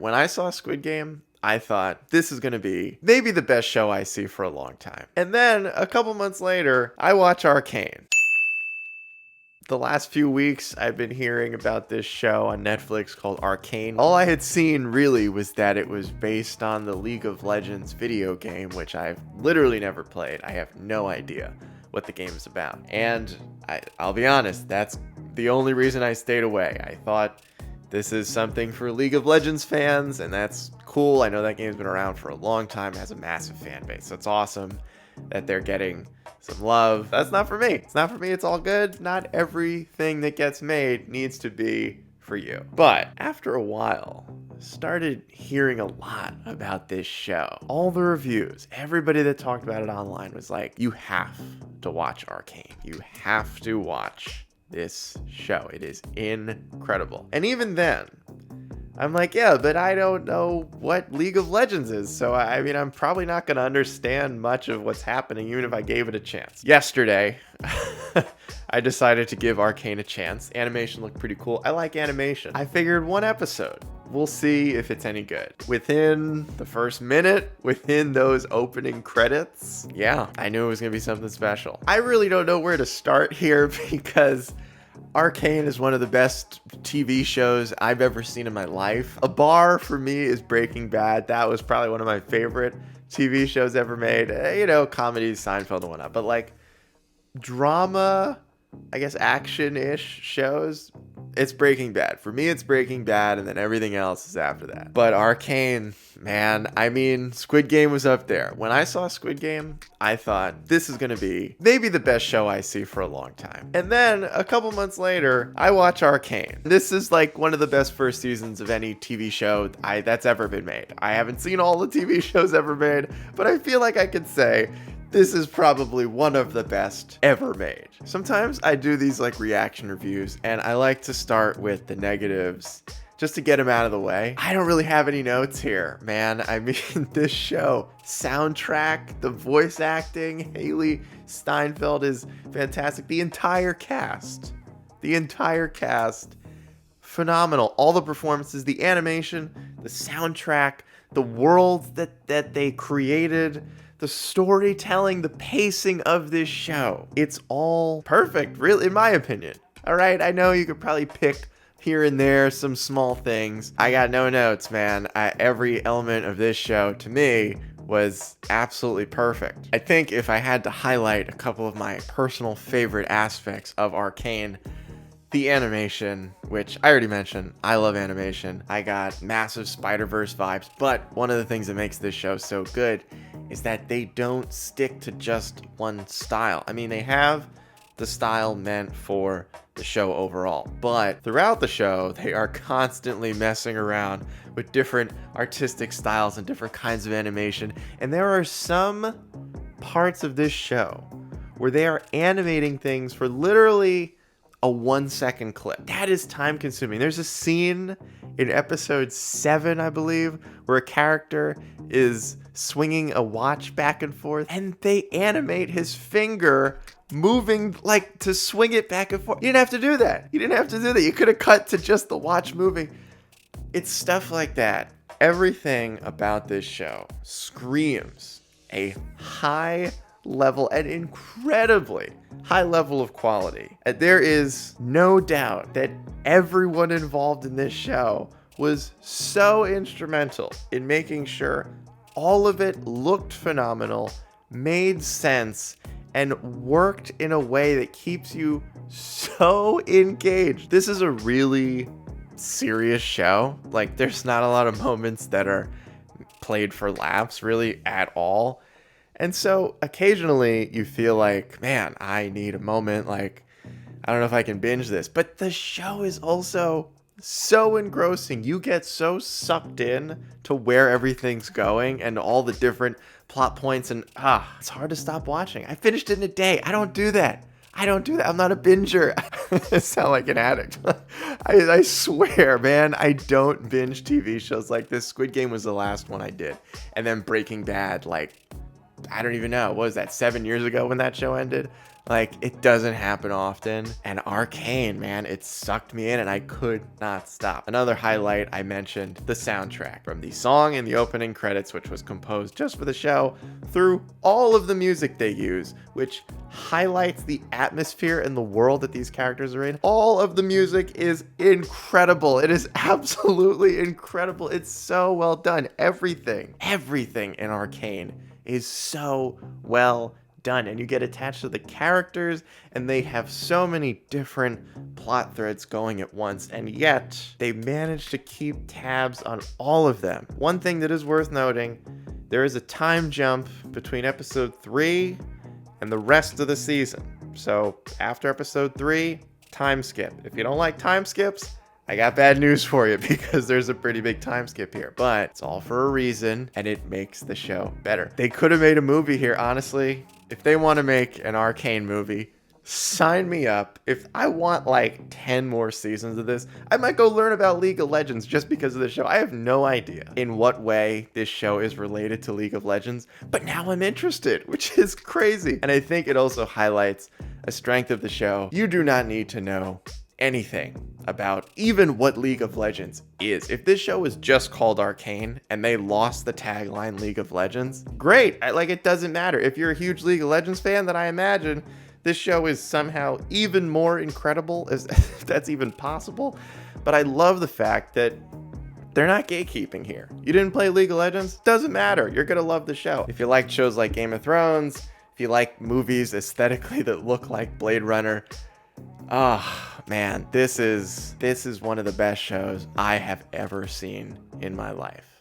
When I saw Squid Game, I thought this is going to be maybe the best show I see for a long time. And then a couple months later, I watch Arcane. The last few weeks, I've been hearing about this show on Netflix called Arcane. All I had seen really was that it was based on the League of Legends video game, which I've literally never played. I have no idea what the game is about. And I'll be honest, that's the only reason I stayed away. I thought this is something for League of Legends fans, and that's cool. I know that game's been around for a long time, has a massive fan base. So it's awesome that they're getting some love. That's not for me. It's not for me. It's all good. Not everything that gets made needs to be for you. But after a while, started hearing a lot about this show. All the reviews, everybody that talked about it online was like, you have to watch Arcane. You have to watch this show. It is incredible. And even then, I'm like, yeah, but I don't know what League of Legends is. So, I mean, I'm probably not going to understand much of what's happening, even if I gave it a chance. Yesterday, I decided to give Arcane a chance. Animation looked pretty cool. I like animation. I figured one episode. We'll see if it's any good. Within the first minute, within those opening credits, yeah, I knew it was going to be something special. I really don't know where to start here because Arcane is one of the best TV shows I've ever seen in my life. A bar for me is Breaking Bad. That was probably one of my favorite TV shows ever made. You know, comedies, Seinfeld and whatnot. But like drama, I guess action-ish shows, it's Breaking Bad. For me, it's Breaking Bad, and then everything else is after that. But Arcane, man, I mean, Squid Game was up there. When I saw Squid Game, I thought this is going to be maybe the best show I see for a long time. And then a couple months later, I watch Arcane. This is like one of the best first seasons of any TV show that's ever been made. I haven't seen all the TV shows ever made, but I feel like I could say this is probably one of the best ever made. Sometimes I do these like reaction reviews and I like to start with the negatives just to get them out of the way. I don't really have any notes here, man. I mean, this show, soundtrack, the voice acting, Haley Steinfeld is fantastic. The entire cast, phenomenal. All the performances, the animation, the soundtrack, the world that they created, the storytelling, the pacing of this show. It's all perfect, really, in my opinion. All right, I know you could probably pick here and there some small things. I got no notes, man. Every element of this show, to me, was absolutely perfect. I think if I had to highlight a couple of my personal favorite aspects of Arcane, the animation, which I already mentioned, I love animation. I got massive Spider-Verse vibes, but one of the things that makes this show so good is that they don't stick to just one style. I mean, they have the style meant for the show overall, but throughout the show, they are constantly messing around with different artistic styles and different kinds of animation. And there are some parts of this show where they are animating things for literally a 1-second clip. That is time consuming. There's a scene in episode 7, I believe, where a character is swinging a watch back and forth and they animate his finger moving, like to swing it back and forth. You didn't have to do that. You could have cut to just the watch moving. It's stuff like that. Everything about this show screams a high level, an incredibly high level of quality. And there is no doubt that everyone involved in this show was so instrumental in making sure all of it looked phenomenal, made sense, and worked in a way that keeps you so engaged. This is a really serious show. Like, there's not a lot of moments that are played for laughs, really, at all. And so occasionally you feel like, man, I need a moment. Like, I don't know if I can binge this. But the show is also so engrossing. You get so sucked in to where everything's going and all the different plot points. And it's hard to stop watching. I finished it in a day. I don't do that. I'm not a binger. I sound like an addict. I swear, man, I don't binge TV shows like this. Squid Game was the last one I did. And then Breaking Bad, like, I don't even know, what was that, 7 years ago when that show ended? Like, it doesn't happen often. And Arcane, man, it sucked me in and I could not stop. Another highlight, I mentioned the soundtrack. From the song in the opening credits, which was composed just for the show, through all of the music they use, which highlights the atmosphere and the world that these characters are in. All of the music is incredible. It is absolutely incredible. It's so well done. Everything in Arcane is so well done, and you get attached to the characters, and they have so many different plot threads going at once, and yet they manage to keep tabs on all of them. One thing that is worth noting, there is a time jump between episode 3 and the rest of the season. So after episode 3, time skip. If you don't like time skips, I got bad news for you, because there's a pretty big time skip here, but it's all for a reason, and it makes the show better. They could have made a movie here, honestly. If they want to make an Arcane movie, sign me up. If I want like 10 more seasons of this, I might go learn about League of Legends just because of the show. I have no idea in what way this show is related to League of Legends, but now I'm interested, which is crazy. And I think it also highlights a strength of the show. You do not need to know anything about even what League of Legends is. If this show was just called Arcane and they lost the tagline League of Legends, great. It doesn't matter. If you're a huge League of Legends fan, then I imagine this show is somehow even more incredible, if that's even possible. But I love the fact that they're not gatekeeping here. You didn't play League of Legends? Doesn't matter. You're gonna love the show. If you like shows like Game of Thrones, if you like movies aesthetically that look like Blade Runner, man, this is one of the best shows I have ever seen in my life.